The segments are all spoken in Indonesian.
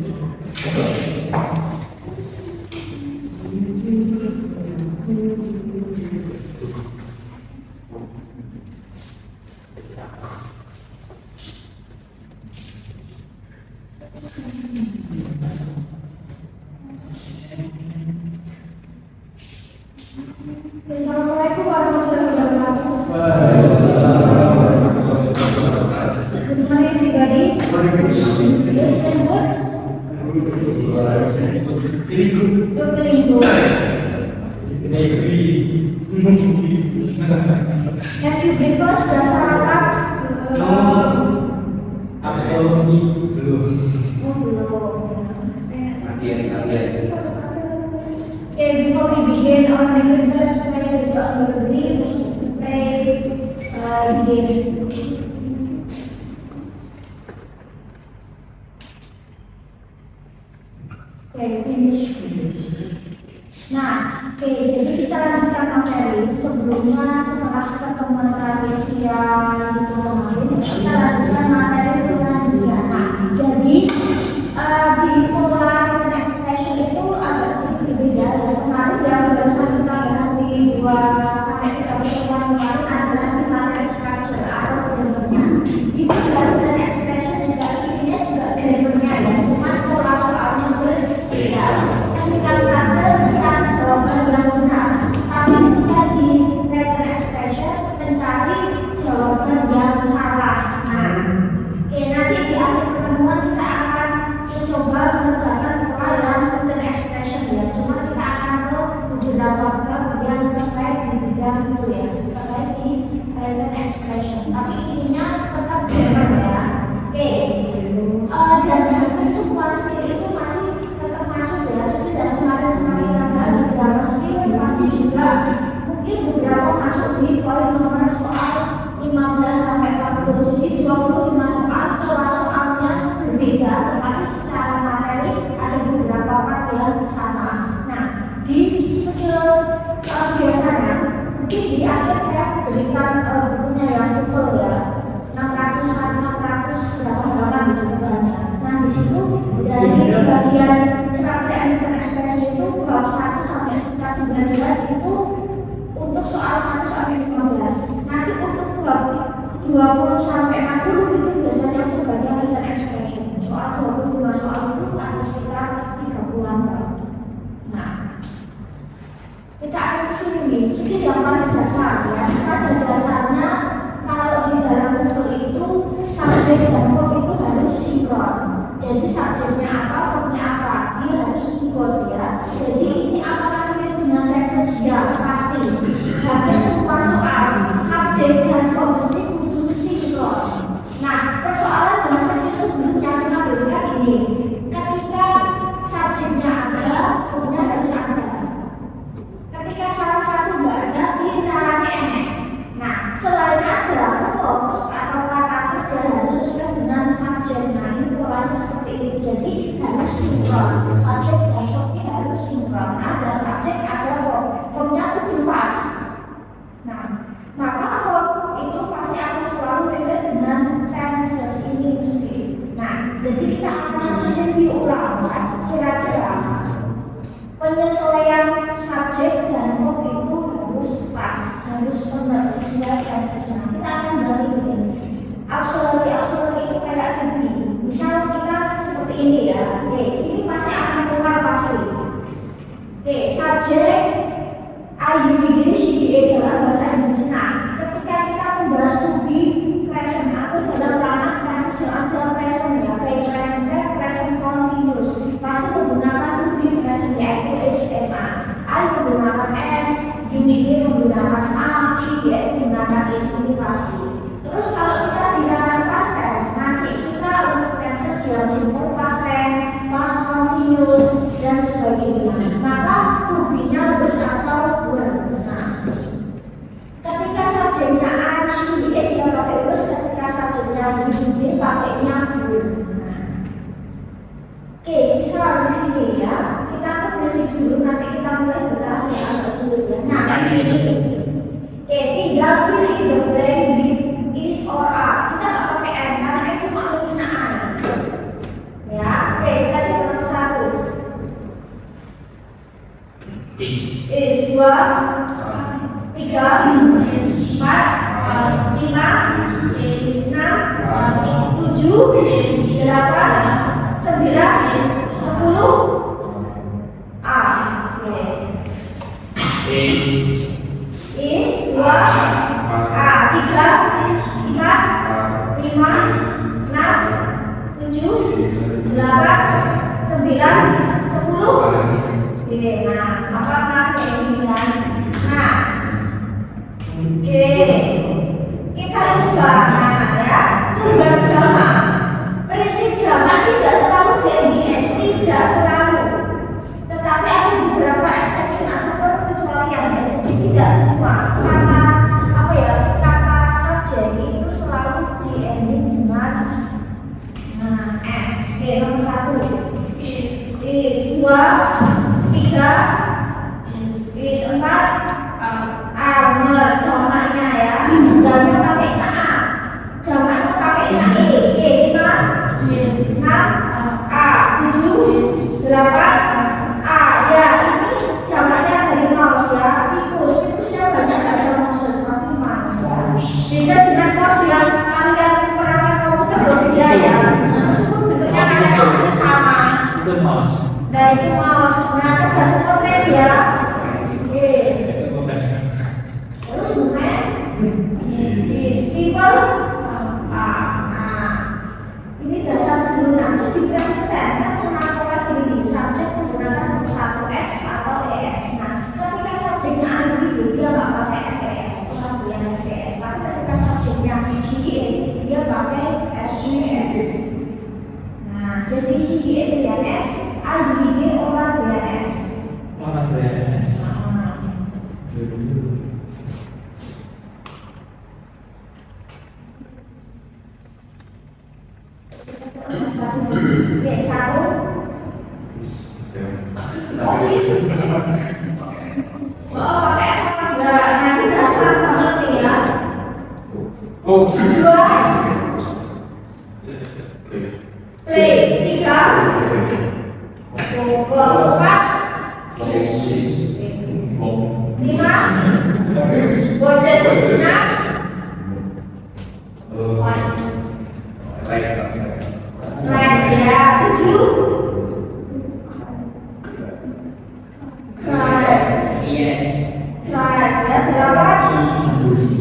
Assalamualaikum warahmatullahi wabarakatuh. Good morning everybody. Good and good? Very good. You're feeling good? Have you breakfast? Sudah sarapan? Absolutely belum. Oh belum. Latihan. Okay, before we begin our lecture, saya juga berdiri pray begin. Okay, finish. Nah, oke, jadi kita lanjutkan materi. Sebelumnya setelah pertemuan terakhir via itu kemarin, kita lanjutkan materi selanjutnya. Nah, jadi di pola written expression itu agak sedikit berbeda. Kemarin yang barusan kita bahas di 2 sampai 3 pertemuan kemarin adalah di materi structure atau grammarnya. Di written expression juga ini juga grammarnya ya, cuma pola soalnya berbeda. Ketika structure kita jawaban yang benar, tapi ketika di written expression mencari jawaban yang salah. Nah, nanti di akhir pertemuan kita akan mencoba mengerjakan pola yang written expression ya. Cuma kita akan ke beberapa bab yang terkait di bidang itu ya, terkait di written expression. Tapi intinya tetap grammar ya. Dan hampir semua skill itu masih tetap masuk ya. Seperti dari kemarin semakin tambah di grammar skill pasti juga mungkin beberapa masuk di poin nomor soal 15 sampai 40. Jadi 25 soal, pola soalnya berbeda, tetapi secara materi ada beberapa part yang sama. Nah, di skill biasanya mungkin di akhir saya berikan bukunya yang TOEFL ya, 600 berapa halaman gitu tebalnya. Nah, di situ dari bagian structure and written expression itu bab 1 sampai 19 itu untuk soal 1 sampai 15. Nanti untuk bab 20 sampai 40 itu biasanya untuk bagian written expression. Soal 25 soal itu ada sekitar 30-an bab. Nah, kita akan kesini nih, sedikit yang paling dasar ya. Pada dasarnya kalau di dalam TOEFL itu subjek dan verb itu harus sinkron. Jadi subjeknya apa, verbnya apa, dia harus ikut ya. Jadi ini apakah itu dengan tenses ya pasti. Hampir semua soal subjek dan verb mesti kudu sinkron. Nah, persoalan dengan skill sebelumnya kita berikan ini. Ketika subjeknya ada, verbnya harus ada. Ketika salah satu nggak ada, pilih caranya enak. Nah, selain ada verb atau kata kerja harus sesuai dengan subjek. Nah, ini polanya seperti ini. Jadi harus sinkron. Subjek dan verbnya harus sinkron. Ada subjek, ada verb. Verbnya kudu pas. Nah, maka verb itu pasti akan selalu relate dengan tenses ini mesti. Nah, jadi kita akan review ulang kira-kira penyesuaian subjek dan verb itu harus pas, harus benar sesuai tensesnya. Kita akan bahas ini. Auxiliary itu kayak tadi. Misal kita seperti ini ya. Oke, ini pasti akan keluar pasti. Oke, subjek IUD CDA dalam bahasa Inggris. Nah, ketika kita membahas to be present atau dalam ranah tenses yang ada present ya, baik present tense, present continuous, pasti menggunakan to be present yaitu SMA. I menggunakan N, unit D menggunakan A, CDA menggunakan is, ini pasti. Terus kalau kita di ranah past tense, nanti kita untuk tenses yang simple past tense, past continuous dan sebagainya. Maka to be-nya harus atau were. Nah, ketika subjeknya I, CDA dia pakai was, ketika subjeknya unit D pakainya were. Oke, misal di sini ya, kita ke basic dulu, nanti kita mulai bertanya agak sulit ya. Nah, di sini, tinggal fill in the blank with is or are. Kita nggak pakai N karena N cuma penggunaan. Ya, kita is 2, 3, is 4, 5, is 6, 7, is 8, 9, 10, A. Is 2, A, 3, 4, 5, 6, 7, 8, 9, 10. Oke, nah, apakah ini? Nah, oke, kita coba, ya, coba jamak. Prinsip jamak tidak selalu DNS, tidak selalu. Tetapi ada beberapa exception atau perkecualian, ya. Jadi tidak semua kata subjek itu selalu di ending dengan S. Oke, nomor 1 is 2, 3, is 4, A. Benar, jamaknya ya. Tinggalnya pakai A, jamaknya pakai E. Oke, 5, 6, A. 7, 8, A. Ya, ini jamaknya dari mouse ya. Tikusnya banyak gak ada mouse, tapi mouse ya. Beda dengan mouse yang kalian perangkat komputer berbeda ya. Meskipun bentuknya kadang-kadang sama. Itu mouse. Nah, itu mouse. Nah, tergantung konteks ya. Oke. Terus kemudian is people. Ini dasar dulu. Nah, terus dipresentasikan kan pengakuan ini subjek menggunakan verb 1S atau ES. Nah, ketika subjeknya individu dia nggak pakai SES, pengabdian SES. Tapi ketika subjeknya CDA dia pakai SES. Nah, jadi CDA dengan S, individu orang dengan S. Orang DNS. Oke, 1. Oh, is. Oh, pakai S apa enggak? Nanti dasar banget nih ya. 2, play, 3, 4, 5, voices, 6, right ya, 7, kelas ya, 8,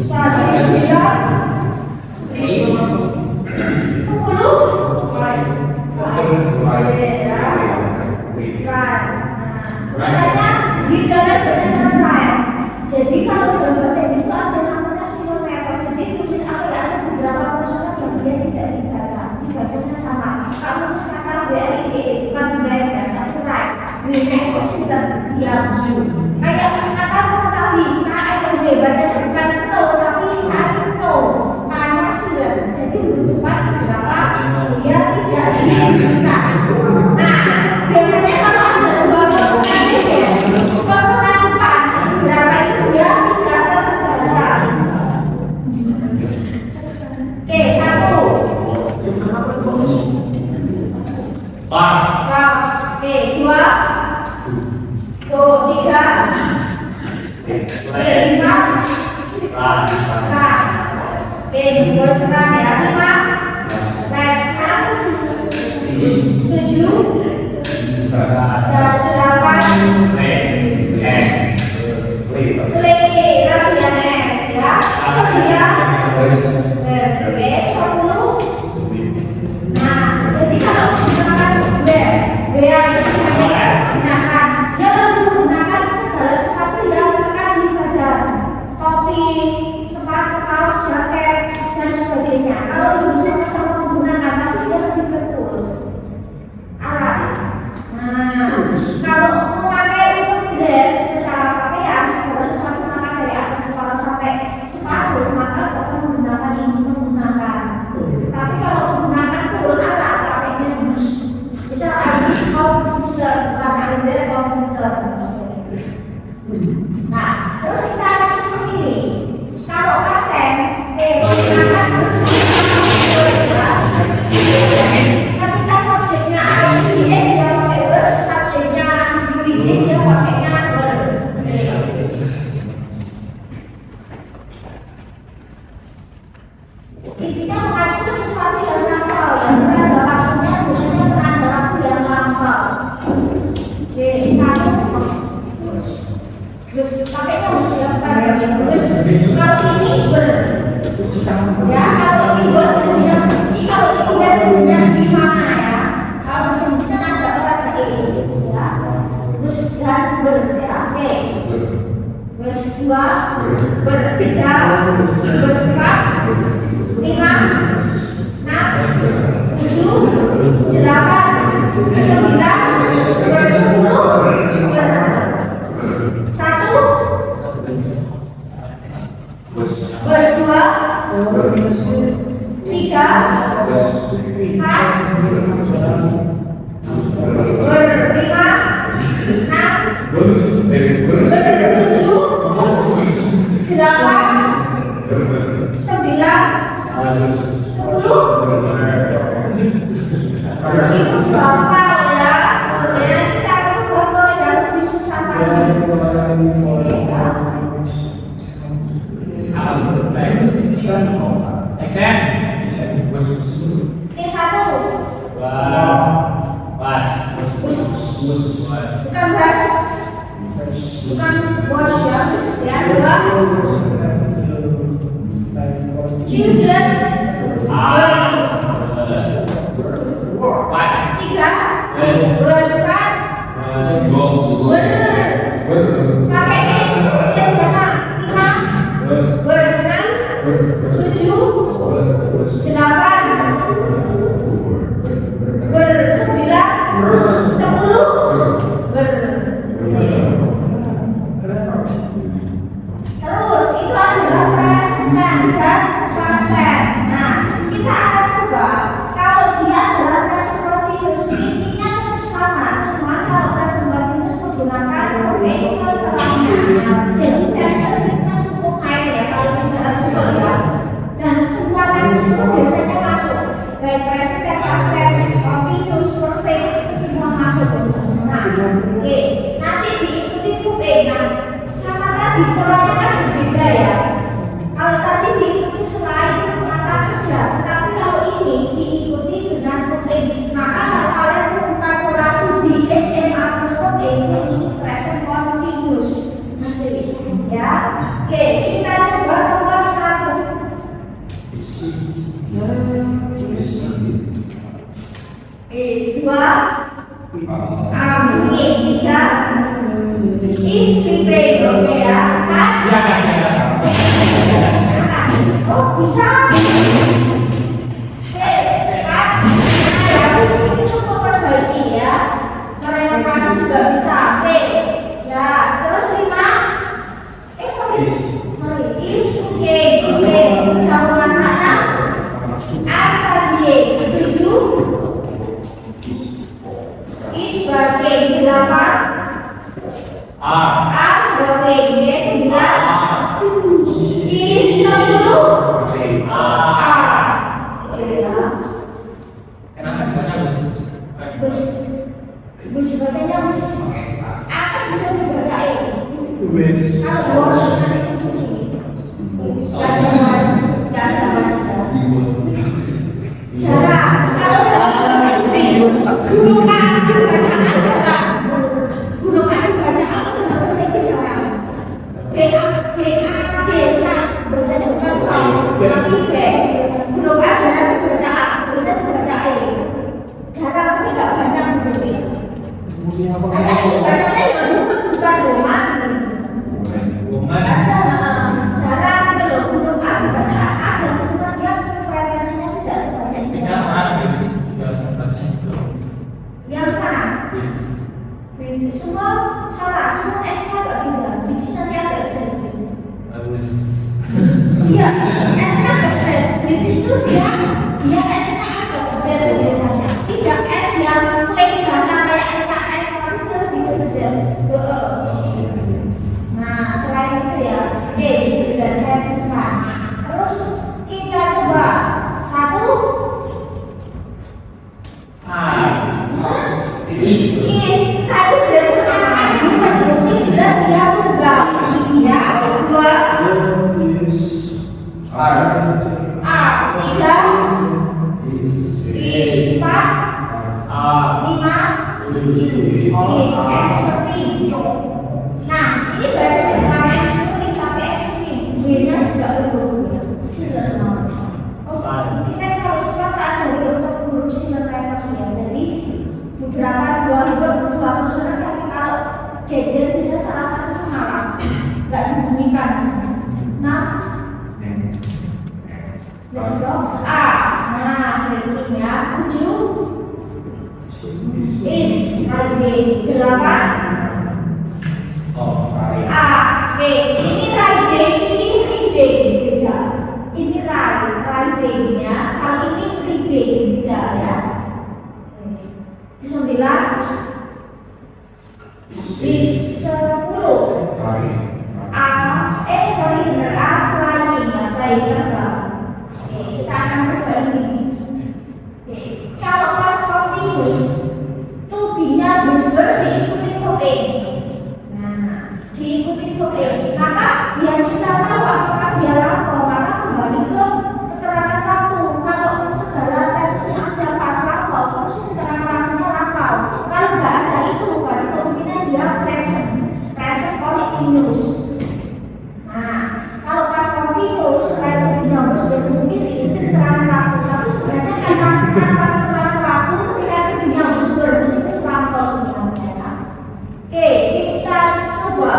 9, 10, misalnya di dalam bahasa Israel. Jadi kalau dalam bahasa Inggris itu ada namanya silometer. Jadi tulis ada beberapa personal yang dia tidak dibaca, dibacanya sama. Kalau misalkan BRID bukan break dan tapi right, breaknya itu sudah diam. Kayak kata mau ketahui KNW bacanya bukan no tapi no. K-nya sudah jadi bentukan beberapa dia tidak dibuka. Nah, biasanya kalau ada dua konsonan depan berapa itu dia tidak terbaca. Oke, 1 Raps. Oke, 2 tuh 3 oke, 5 oke, gue serang ya. 5 next 6 7 8 play lagi ya next ya. 9 10. Nah, jadi kalau menggunakan yang saya gunakan, dia harus menggunakan segala sesuatu yang melekat di badan, topi, sepatu, kaos, jaket dan sebagainya. Kalau itu sama-sama menggunakan, tapi dia lebih betul alat. Nah, kalau memakai dress secara pakaian, segala sesuatu maka dari atas kepala sampai sepatu, maka kita menggunakan ini menggunakan. Tapi kalau menggunakan tool alat, pakainya bus. Misal habis komputer, bukan ada komputer. Nah, terus kita lihat sendiri. Kalau pasien, menggunakan mesin Oke, satu. Terus pakainya harus siapkan. Terus kalau ini ber, ya kalau ini ber jadinya, kalau ini ber jadinya di mana ya? Kalau bersebutkan ada e, ya. Terus dan ber, ya. Oke. Terus dua, ber, tiga, terus empat, lima, enam, tujuh, delapan, sembilan, sepuluh, satu, bus dua, tiga, empat, berlima, enam, tujuh, delapan, sembilan, sepuluh. Itu berapa ya? Ya kita akan foto yang lebih susah lagi. Ini satu. Bukan bas, bukan bos ya, bus ya. Dua. Children. Tiga. Besar. Pakai itu lihat siapa? Lima. Enam. Tujuh. Delapan. Sembilan. Sepuluh. Terus itu adalah present dan past tense. Nah, kita akan coba kalau dia adalah present continuous, intinya tetap sama, cuma kalau present continuous menggunakan verb setelahnya. Jadi tenses itu cukup main ya kalau di dalam verb ya. Dan semua tenses itu biasanya masuk, baik present dan past tense, continuous, perfect itu semua masuk biasanya. Nah, oke, nanti diikuti verb nah sama tadi polanya kan berbeda ya. Kalau tadi diikuti selain kata kerja, tetapi kalau ini diikuti dengan verb maka kalau kalian menemukan pola itu di SMA plus verb ini mesti present continuous mesti ya. Oke, kita coba nomor satu. Dua, asli tiga, istri oke ya. Oh bisa. Oke, Pak. Nah, ya sini cukup perbaiki ya. Merenovasi juga bisa. Oke. Ya, terus lima. Sorry. Oke. Kamu masana. Asal dia tujuh. Berarti delapan. Berarti dia sembilan. Is 10. Kenapa dibaca bus? Bus bacanya bus. Akan bisa dibacain. Bus. Kalau bos nanti cuci. Gak ada mas. Cara kalau dalam Inggris huruf A dibaca A. Huruf A dibaca A dalam bahasa Inggris sekarang. B bacanya bukan A tapi B. Huruf A jarang dibaca A, bisa dibaca E. Jarang pasti nggak banyak begitu. Ada ini bacanya yang bukan roman. Ada jarang gitu loh. Huruf A dibaca A ada cuma dia frekuensinya tidak sebanyak itu. Yang mana? Semua salah, cuma S-nya agak beda. Jadi nanti agak set. Iya, S-nya agak set. Jadi itu dia S-nya agak set biasanya. Tidak S yang plain data kayak LKS itu lebih ke set. Nah, selain itu ya, dan have. Terus kita coba satu. Tadi udah terangkan bukan sih jelas dia tunggal. Ya, dua. Tiga. Empat. Lima. is extreme. Nah, ini baca bukan extreme tapi extreme. J-nya juga berhubungan silent namanya. Mungkin kan harus kita ajari untuk huruf silent letters ya. Jadi beberapa dua tulisan tapi kalau jejer bisa salah satu malah nggak dibunyikan misalnya. Nah, the dogs are. Nah, berikutnya 7 is riding 8 ini riding ini reading beda. Ini ridingnya, kalau ini reading beda ya. 9 is 10 flying ya, flying terbang. Kita akan coba ini. Kalau pas continuous to-be-nya whisper diikuti voting. Nah, diikuti voting. Maka biar kita tahu apakah dia lapor, maka kembali ke keterangan waktu. Kalau segala teks yang ada pas lapor, terus keterangan waktunya lapor. Kalau nggak ada itu, berarti kemungkinan dia present continuous. Nah, kalau pas continuous, setelah itu to-be-nya whisper mungkin diikuti keterangan waktu. Tapi sebenarnya karena tanpa keterangan waktu, ketika to-be-nya whisper mesti sampel sebenarnya. Oke, kita coba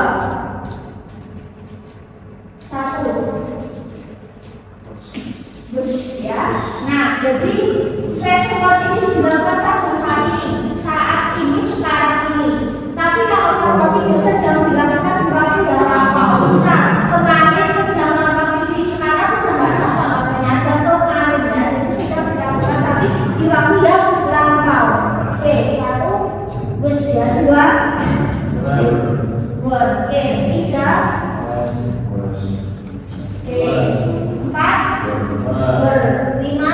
1 bus ya. Nah, jadi saya semua ini dilakukan pada saat ini sekarang ini. Tapi kalau seperti itu sedang dilakukan di waktu yang lama, misal kemarin sedang nonton TV, sekarang sudah nggak nonton makanya contoh kemarin ya. Jadi sedang dilakukan tapi di waktu yang lampau. Oke, 1 bus ya, 2 oke, 3 oke, 4 5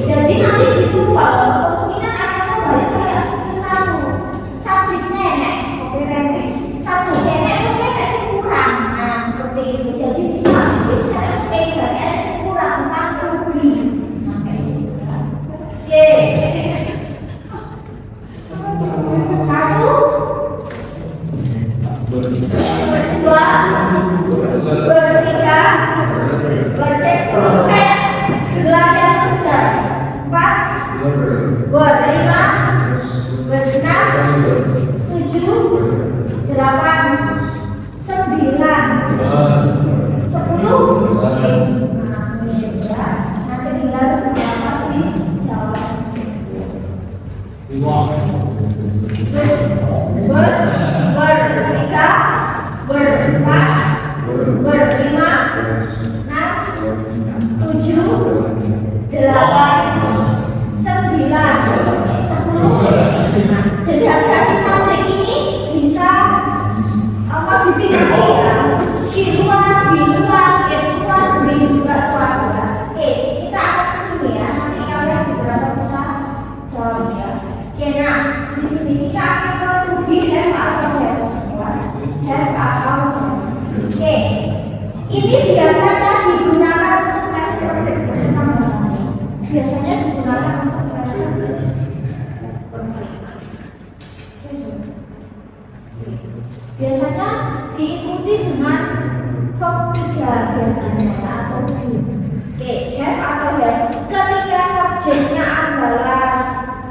jadi nanti ditumpal kemungkinan akan kembali kayak seperti satu subjek nenek, oke nenek subjek nenek itu nenek sekurang. Nah seperti itu, jadi bisa saya berarti ada sekurang entah kebuli. Oke, 1 2 3 berteks kayak gelar yang kejar 4 5 6 7 8 9 10 nanti tinggal dapat dijawab. Bertiga, berempat, berlima, 6 7 8 9 10. Jadi hati-hati subjek ini bisa dipindah luas, B juga luas ya. Oke, kita akan kesini ya. Nanti kalian beberapa bisa jawab ya. Oke, nah di sini kita akan ke to-be, have atau has. Have atau has. Oke, ini biasanya digunakan untuk present perfect. Biasanya digunakan untuk present perfect. Biasanya diikuti dengan verb 3 biasanya atau be. Oke, have atau has. Ketika subjeknya adalah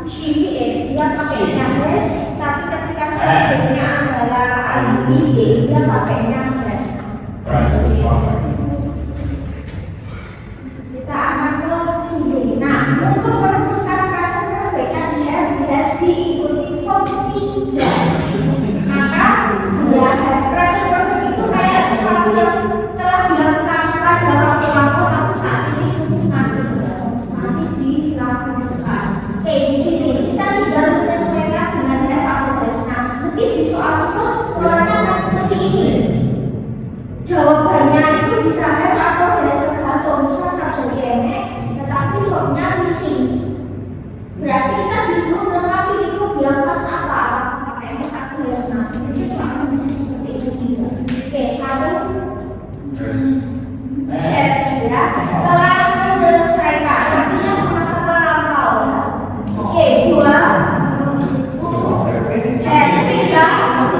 she, dia pakainya has. Tapi ketika subjeknya adalah ing, dia pakainya has. Kita akan ke sini. Nah, untuk merumuskan present perfect kan has diikuti verb 3. Maka present perfect itu kayak sesuatu yang telah dilakukan pada waktu lalu tapi saat ini masih dilakukan. Oke, di sini kita tinggal menyesuaikan dengan have atau has. Nah, mungkin di soal itu polanya akan seperti ini. Jawabannya itu bisa have atau has tergantung misal subjek nenek verbnya missing. Berarti kita disuruh melengkapi di verb yang pas apa? Pakai have atau has. Nah, itu sama bisa seperti itu juga. Oke, satu has ya. Telah menyelesaikan. Artinya sama-sama lampau ya. Oke, dua has. Tiga has.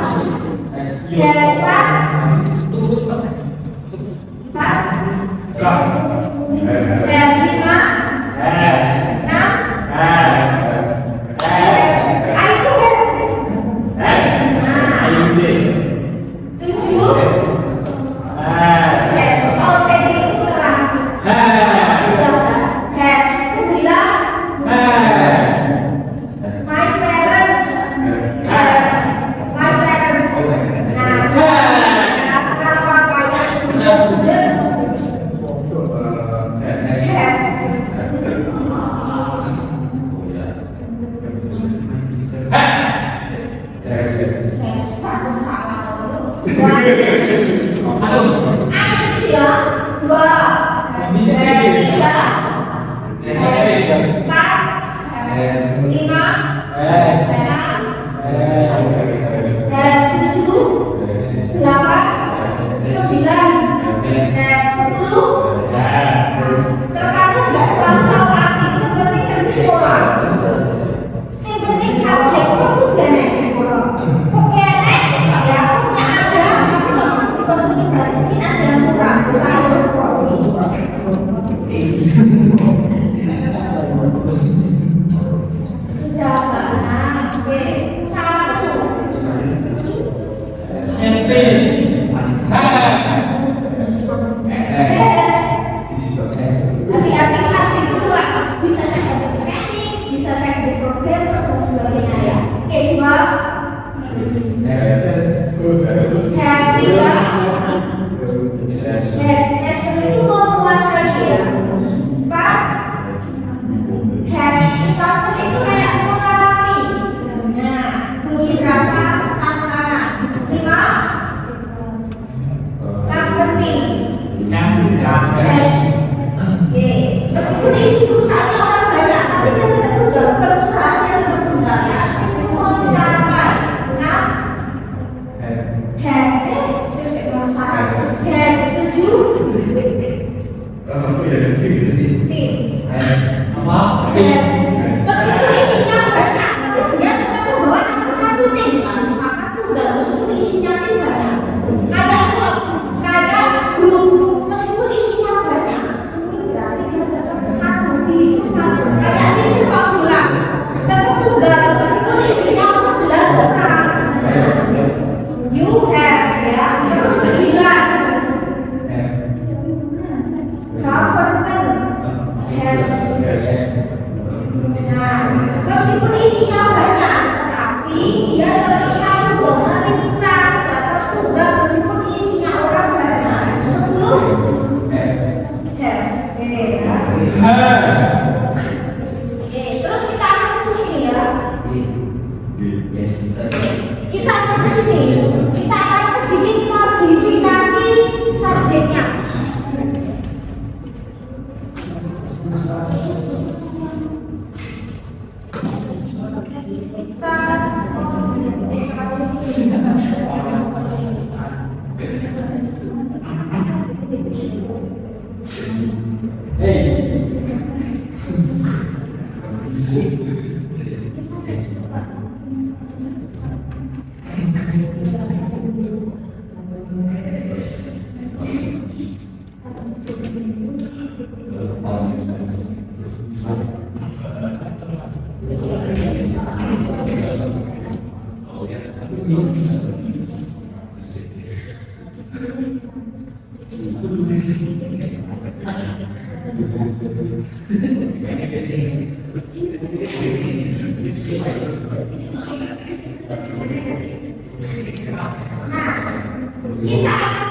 Kita akan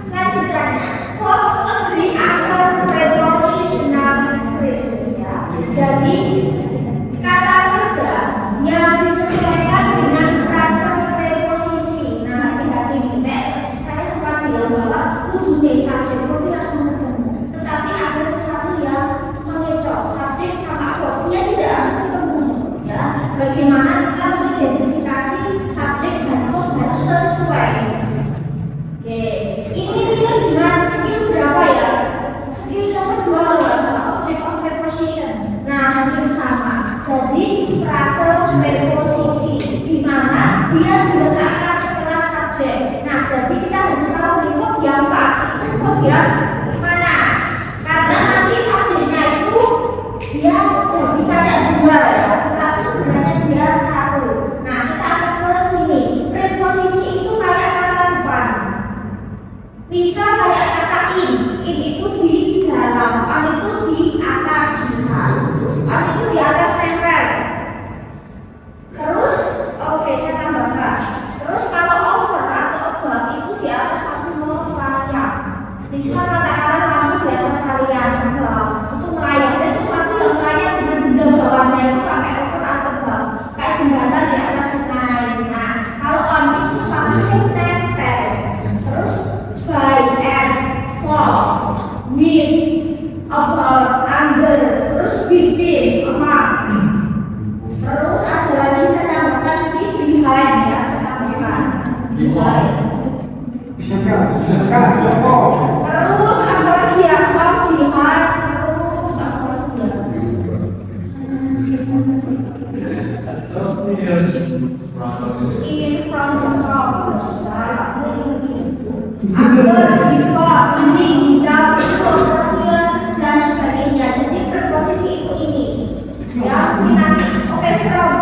lanjutannya. False agree after prepositional phrases ya. Jadi kata kerja yang disesuaikan dengan frase preposisi. Nah, hati-hati nih, saya sempat bilang bahwa kudune subjek verb harus ketemu. Tetapi ada sesuatu yang mengecoh. hampir sama. Jadi frase preposisi di mana dia diletakkan setelah subjek. Nah, jadi kita harus tahu di verb yang pas itu verb yang mana. Karena nanti subjeknya itu dia jadi kayak dua ya, tapi sebenarnya dia satu. Nah, kita akan ke sini. Preposisi itu kayak kata depan. Misal kayak kata in itu di dalam, on itu di atas misal, on itu di atas tempel. Terus, oke, saya tambahkan. Terus kalau over atau above itu di atas satu melayang. Misal katakanlah kamu di atas kalian above itu melayang. Jadi sesuatu yang melayang dengan benda bawahnya itu pakai over atau above. Kayak jembatan di atas sungai. Nah, kalau on itu sesuatu yang nempel. Terus by and for, with, above, under, terus between, among. Terus ada lagi saya tambahkan di behind ya, saya tambahkan behind. Bisa kan? Terus ada lagi ya, behind. Terus apa lagi ya? In front of, terus dalam after, before, ini, without, before, sesudah dan sebagainya. Jadi preposisi itu ini ya, ini nanti oke from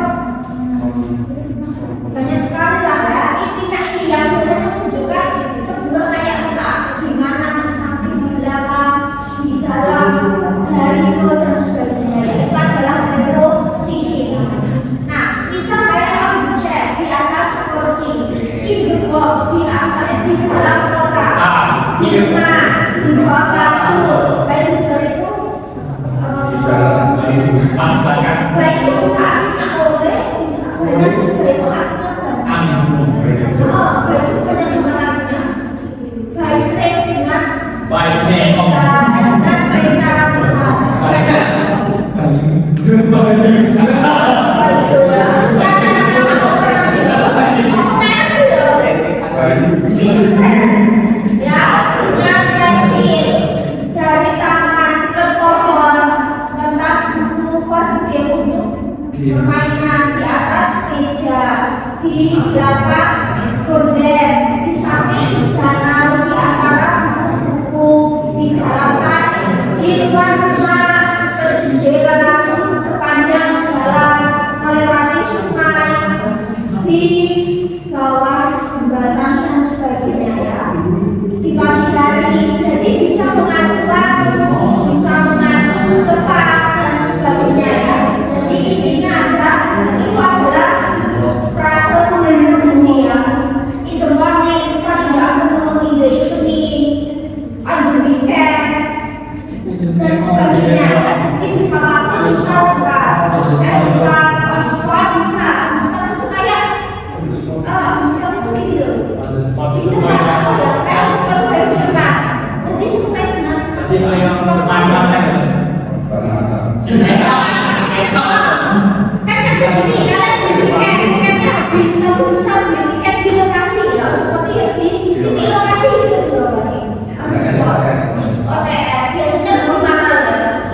banyak sekali lah ya. Intinya ini yang biasanya menunjukkan sebelum kayak kita gimana di samping, di belakang, di dalam, dari itu dan sebagainya. Itu adalah preposisi namanya. Nah, misal kayak kamu cek di atas kursi, in the box, di atas, di dalam kotak, di rumah, di bawah kasur, baik itu baik itu misalnya oleh banyak seperti itu artinya baik itu banyak banget artinya. Baik train dengan kereta misalnya baik ya, punya pensil dari taman ke pohon, tentang buku dia untuk permainan di atas meja, di belakang gorden, di samping sana, di antara buku-buku, di dalam tas, di luar rumah, ke jendela, sepanjang jalan, melewati sungai, di bawah jembatan dan sebagainya ya. Di pagi hari, jadi bisa mengacu waktu, bisa mengacu depan dan sebagainya ya. Jadi intinya adalah itu adalah frase preposisi ya. In the morning, bisa in the afternoon, in the evening, on the weekend dan sebagainya ya. Jadi bisa waktu, bisa depan, on spot bisa. On spot itu kayak on spot itu gini loh. Di depan apa ya? On spot dari depan. Jadi sesuai dengan on spot. Kan ada gini, kalian beli tiketnya habis, kamu bisa beli tiket di lokasi ya, seperti ya di lokasi itu OTS biasanya lebih mahal ya.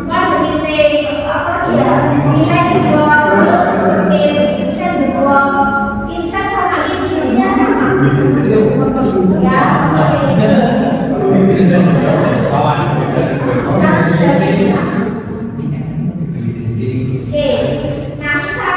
Kan meeting apa ya, behind the door, service, inside the door, inside sama intinya sama. Ya seperti itu. Dan sebagainya. Oke, nah kita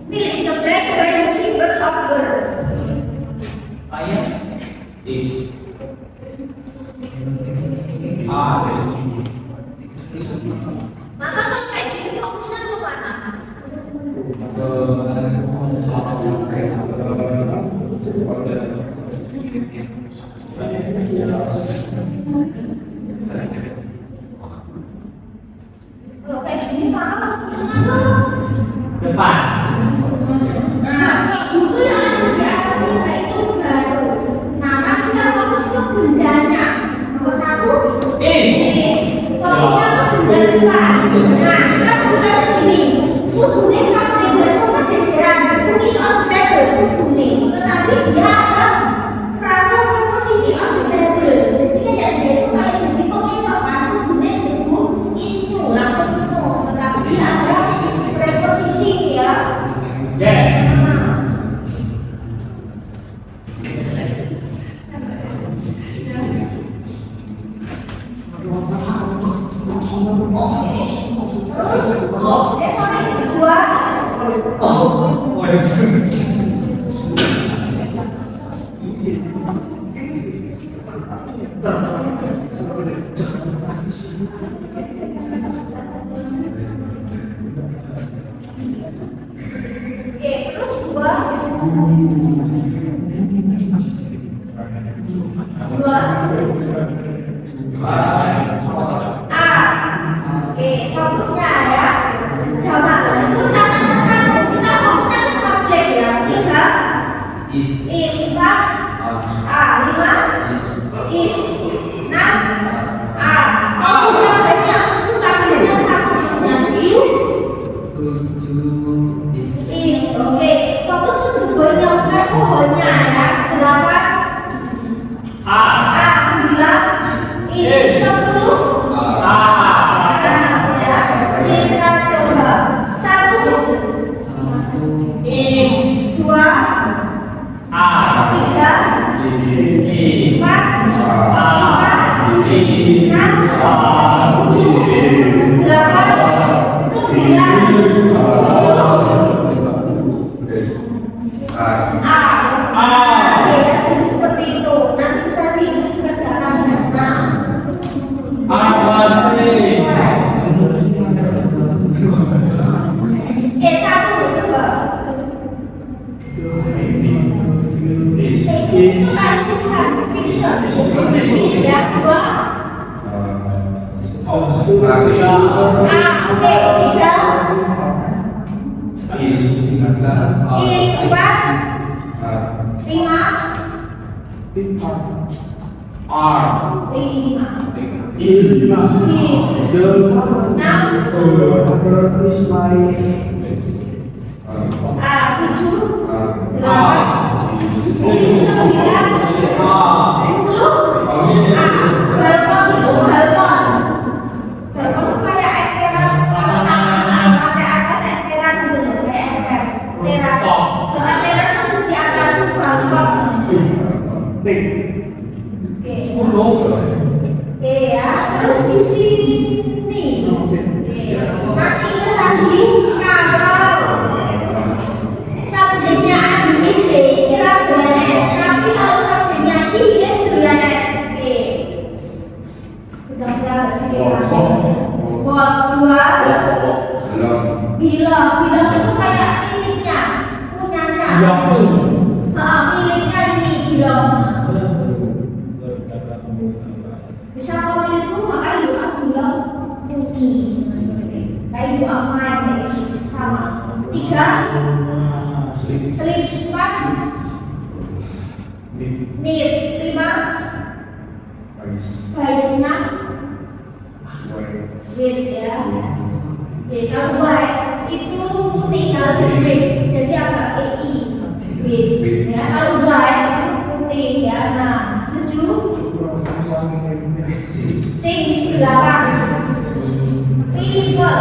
Fill in the blank by using the software. Ayah is Maka kalau kayak gini fokusnya ke mana? Kalau kayak gini maka fokusnya ke depan. nah, buku yang ada di atas meja itu baru. Nah, kita fokus ke bendanya. Nomor 1 is. Fokusnya ke benda depan. Nah, kita bukan gini. Kudunya subjek dan kejejeran. Buku is on the table. Kudunya. Tetapi dia ada frase preposisi on the table. Jadi kayak dia itu kayak jadi pengecohan. Kudunya the book is new. Langsung new. Tetapi dia ada preposisi ya. Yes. Sorry, kedua. Oh, yes. Oke, terus dua. Oke, fokusnya ya. Coba sebut namanya satu. Kita fokusnya ke subjek ya. 3 is 4 5 is 6 yang banyak sebut namanya satu. Is oke. Fokus ke tubuhnya bukan pohonnya ya. 8 9 is 10 ya, kita coba 1 Is 2 3 seperti itu. Nanti bisa dikerjakan. Satu coba. Itu kan tulisan is ya. 2 oke, 3 is 4 5 terus di sini. Masih ingat tadi kalau subjeknya Andi kira 2S, tapi kalau subjeknya si dia 2S. Udah sedikit. Box 2 bilang itu kayak miliknya, punyanya. Miliknya ini bilang. Bisa kau milikku maka ibu aku bilang punya. Kayak ibu aku main sama. 3 sleep 4 need 5 vice 6 wait ya. Kalau white itu putih, kalau wait jadi agak wait ya. Kalau white itu putih ya. Nah 7 6 8 people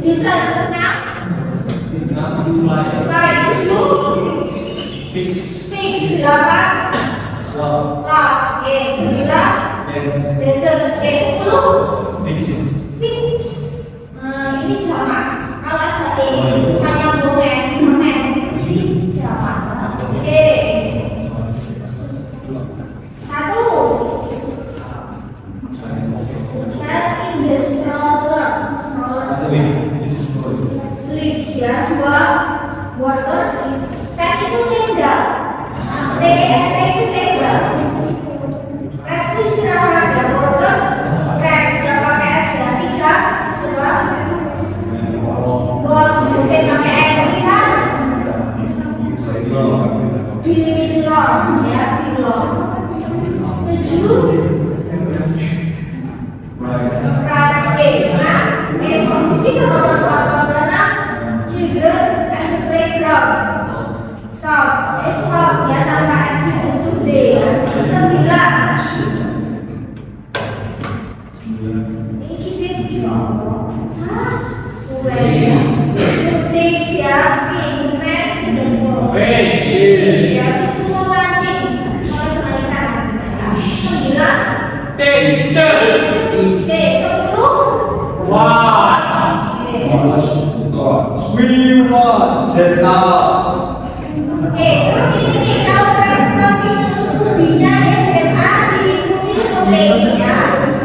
Bisa Pieces 6. Fly 7. Fix 8. Love. Oke 9. Dances. 10. Fix. Ini jamak. Kalau ada misalnya momen, ini jamak. Oke. 1. Child in the stroller. Sleeps ya. 2. Waters. Pet itu tenda. T itu tenda. Rest itu istirahat ya. Waters. Rest. Gak pakai S ya. 3. Coba. Box. Oke pakai S. Lihat. Belong ya. Belong. 7. Rice cake. Nah, scientific about the children at the playground. Soft, soft ya tanpa S itu D ya. 9. Ini kita mas. 6 ya. Pigment ya. Itu semua mancing. Soalnya kebalikan. 9. Oke, 10. Wow. Oke, terus ini nih kalau respon minus studinya SMA diikuti pembelinya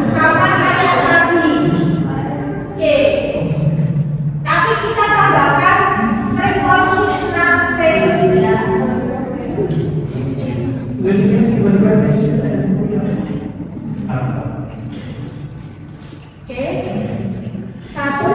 sama kayak tadi. Oke, tapi kita tambahkan prepositional phrases ya. Oke, 1.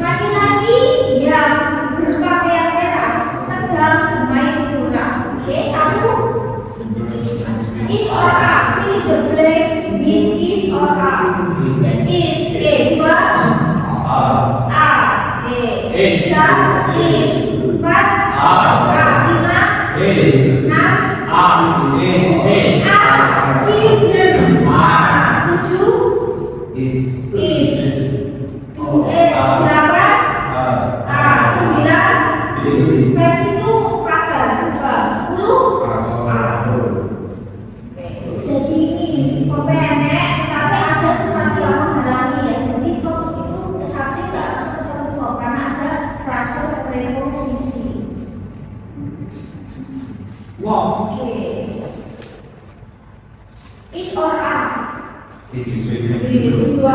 Laki-laki yang berpakaian merah sedang bermain bola. Oke, 1. Is or are. Fill the blanks with is or are. Is. 2. Are. 3. Is. 4. Are. 5. 6. Are. Children. 7. Is. 8. 9. Vers itu pagar. 10. Jadi ini verb pendek tapi ada sesuatu yang menghalangi ya. Jadi verb itu subjek tidak harus ketemu verb karena ada frase preposisi. Wow. Oke. Is or are. Is. 2. 3.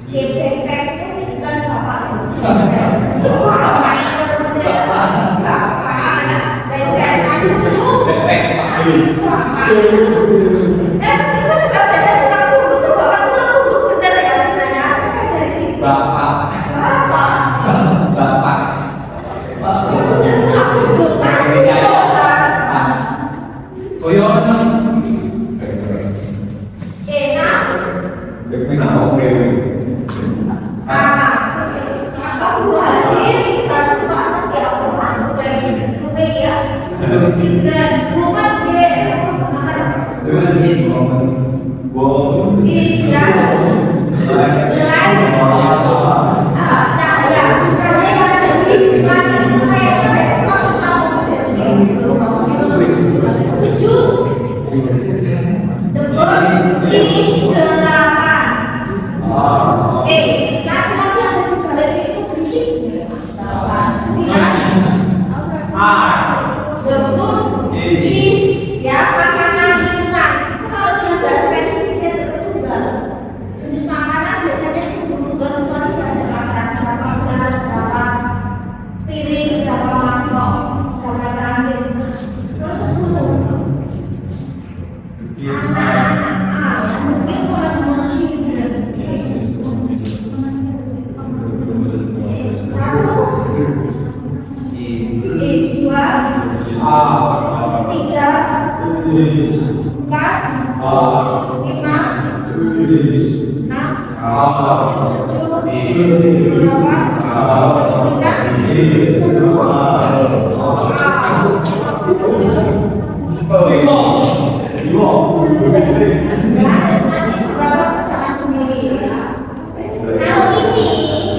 Backpack itu bukan bapak. Ya, terus nanti beberapa pasangan sendiri ya. Kalau ini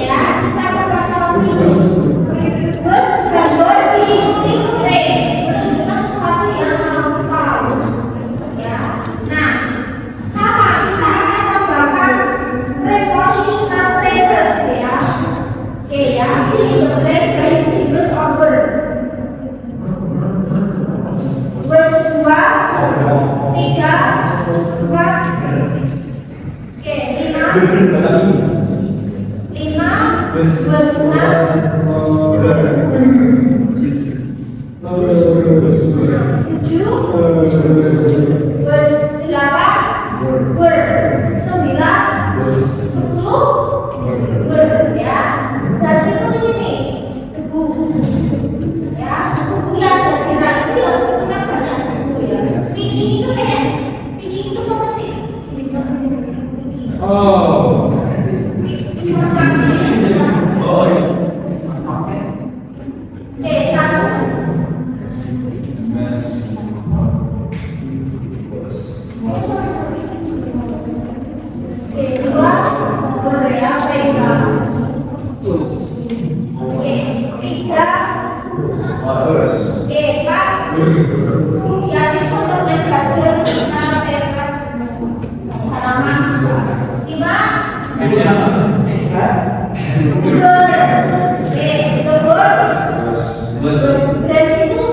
ya, kita ke pasal bus dan diikuti frame menunjukkan sesuatu yang kamu tahu ya. Nah, sama kita akan tambahkan prepositional phrases ya. Oke ya, ini break by singles or verb. Bus 2, 3, 4, oke 5, bus 6, 7, bus 8, ber 9, 10, ber ya. Das itu ini nih debu ya, debu yang terkira itu kan banyak debu ya. Speaking itu kayak speaking itu mengerti. Oh. Oke, satu. Oke, dua. Korea, pegang. Oke, tiga. Oke, empat. Kemudian contoh dan garden sama teras halaman susah. 5. Oke, tegur. Terus dari situ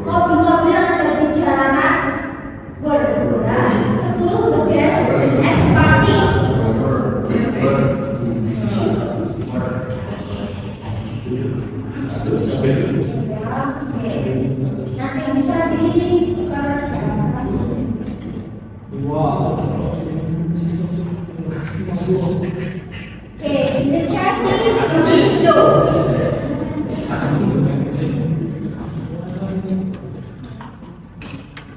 mobil-mobil yang ada di jalanan berguna. 10 the best at party. Nanti bisa di Wow. okay, the chatting the window.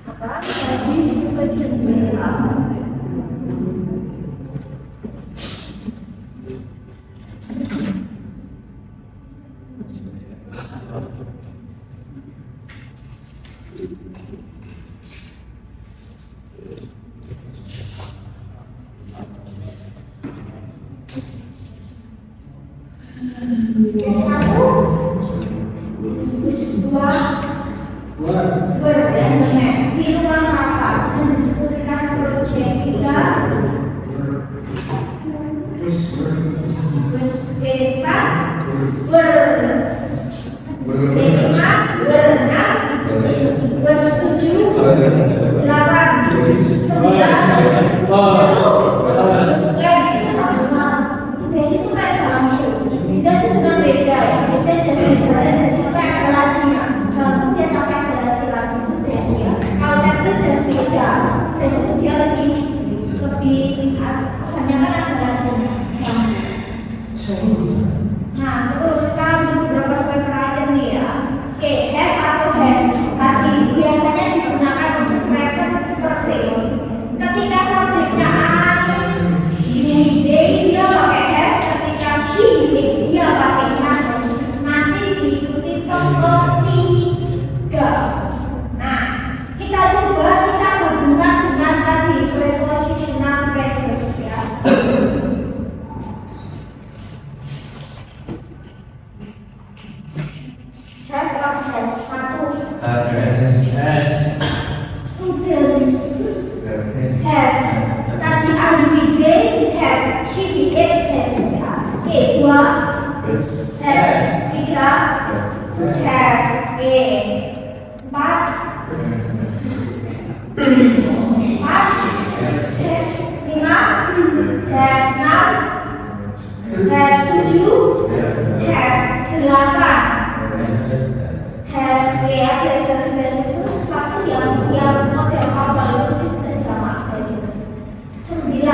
Apa? Tadi suka jendela. Satu, dua, berbentuk di ruang rapat mendiskusikan proyek kita. Berempat, berlima, berenam, bertujuh, 8, 9, 10, lagi itu satu malam. Di situ kayak dalam show. Kita sedang beja ya, beja jadi jalan di situ kayak ada lacinya. Kalau dia sampai ada laci itu beja. Kalau tapi jas beja, di situ dia lebih hanya kan ada lacinya. Nah terus sekarang beberapa soal terakhir nih ya. Oke, have atau has tadi biasanya digunakan untuk present perfect. Ketika subjeknya they dia pakai have, ketika she dia pakai has. Nanti diikuti from ketiga. Nah, kita gabungkan dengan tadi prepositional phrases ya. Have or has satu. Students have. Tadi everyday have, she it has. Oke, 2 has, 3 have, oke, 4 has, 5 have, 6 has, 7 have, 8 ya, phrases itu sesuatu yang model awal itu sudah jamak phrases. 9.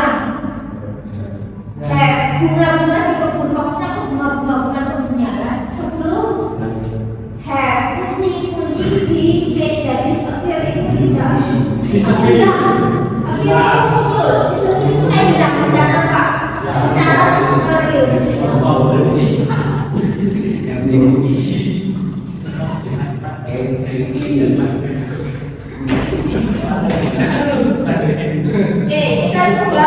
Have bunga-bunga di kebun, fokusnya ke bunga-bunga bukan kebunnya kan. 10. Have kunci-kunci di meja disappear itu tidak. Tapi itu muncul, disappear itu kayak bilang dan apa? Secara misterius. Oke, kita coba.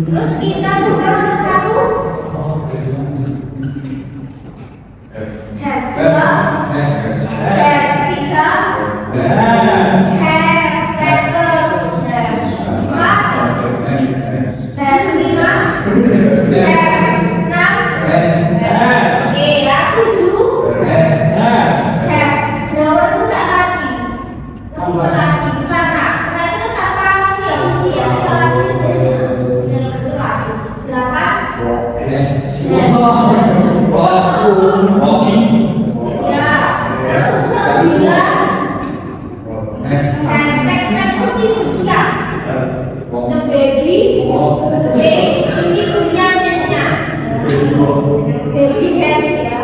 Terus kita coba nomor 1. Have 2. Has 3. Have letters. Has 5. Has 5. Have 6. Oke ya, 7. Have drawer itu tak laci. Bukan laci, bukan rak. Rak itu tanpa ya kunci ya, kalau laci itu dari laci. 8. Ya, terus 9. Hashtag kunci siap. The baby. Ini punyanya. Baby has ya.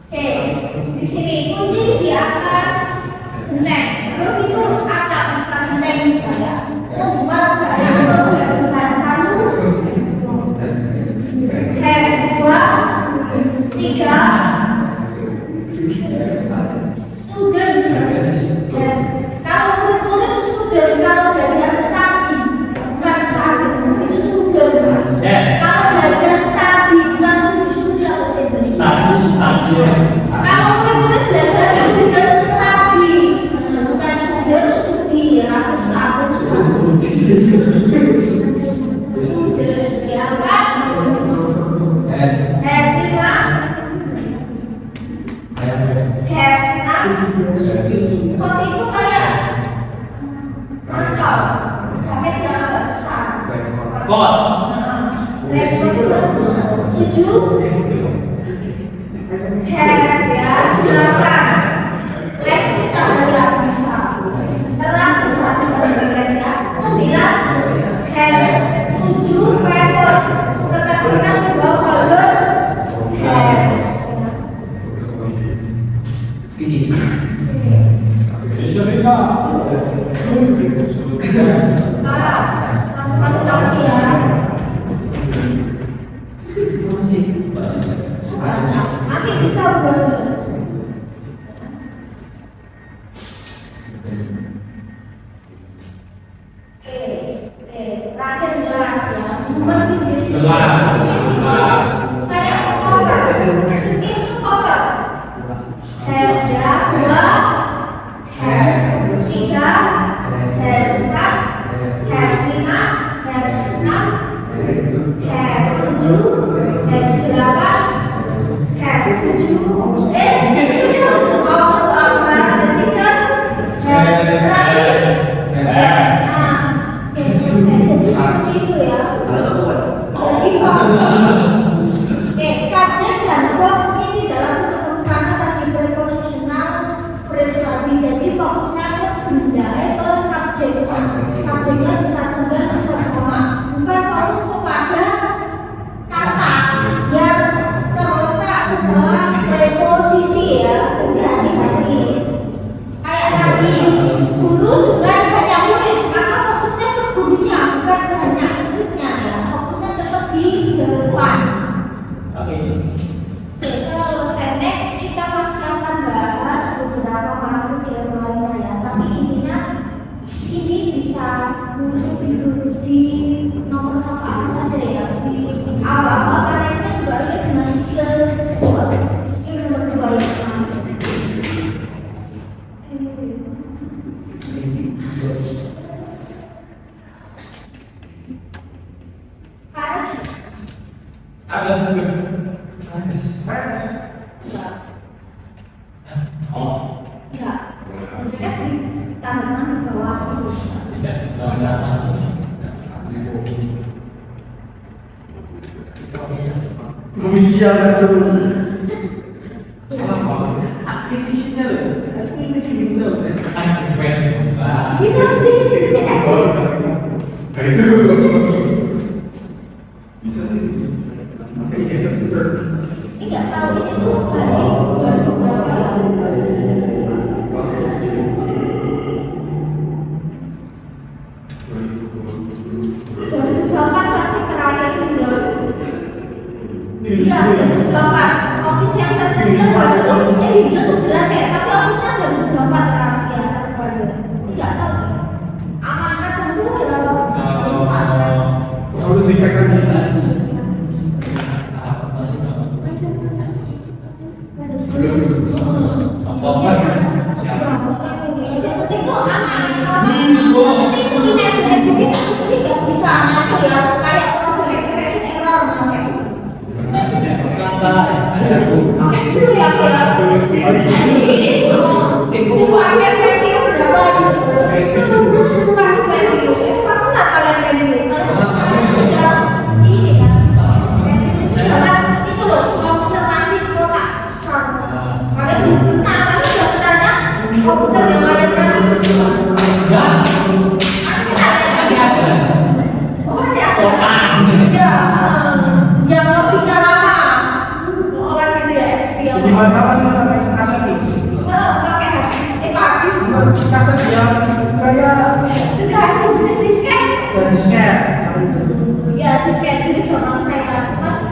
Oke, di sini kunci di atas genteng. Terus itu ada tulisan genteng misalnya. Itu bukan kayak bukan 1. Have 2. 3. Students. Kalau kurikulum students, kalau belajar study bukan study, tapi students. Kalau belajar study bukan studi atau studi. Kalau kurikulum belajar student study bukan student studi ya, student. Student siapa? Has 5. Have 6. Kok itu kayak mantap sampai tidak agak besar. Rekor itu 7. Have ya 8. Lex kita tidak bisa. Terang bisa Lex ya. 9. Has 7 papers. Kertas-kertas di bawah folder. Have. Finish. Mantap ya. Nanti bisa berubah. Terakhir jelas ya. Kayak koper. Jenis koper. Has ya 2. Have 3. Has 4. Have 5. Has 6. Have 7. Has 8. Have 7. Subjek dan verb ini dalam satu karena tadi prepositional phrase tadi, jadi fokusnya ke benda, ke subjeknya bisa tunggal bisa sama, bukan fokus kepada kata yang terletak setelah preposisi ya. Jadi hati-hati kayak tadi guru dengan banyak murid, maka fokusnya ke gurunya bukan banyak muridnya ya, fokusnya tetap di depan. Selesai, next kita masih akan bahas beberapa makhluk yang lainnya ya, tapi intinya Biasanya di tanda tangan di bawah itu. Tidak ada. Official dulu. Kenapa? Aktivisnya loh. Aktivis gitu loh. Gitu Itu bisa sih. Oke, iya betul. ini nggak tahu ini tuh baru berapa Bapak fraksi terakhir Windows. Iya, Bapak office yang terbaru itu Windows 11 ya, tapi office-nya ada beberapa terakhir yang terbaru. Nggak tahu. Amanah tentu ya. Harus dikatakan komputer yang layar tadi itu sih. Masih ada. Oh, masih ada. Ya, yang lebihnya lama. Orang itu ya XP yang di mana pakai kaset itu? pakai habis. Kaset yang kayak Tidak habis disket. disket. Ya disket itu zaman saya kan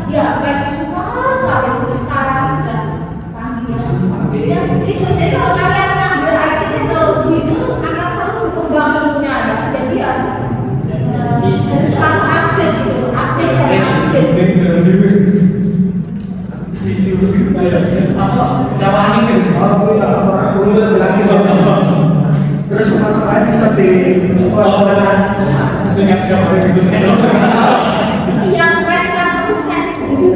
ya versi semua sekali itu sekarang udah canggih ya. Gitu jadi kalau kalian ngambil IT teknologi itu akan selalu berkembang ilmunya ya. Jadi ya harus selalu update gitu, update dan update. Terus masalahnya bisa di Yang fresh 100%.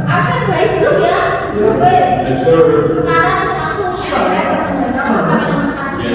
Absen baik belum ya? Baik. Sekarang langsung saya pakai nomor satu.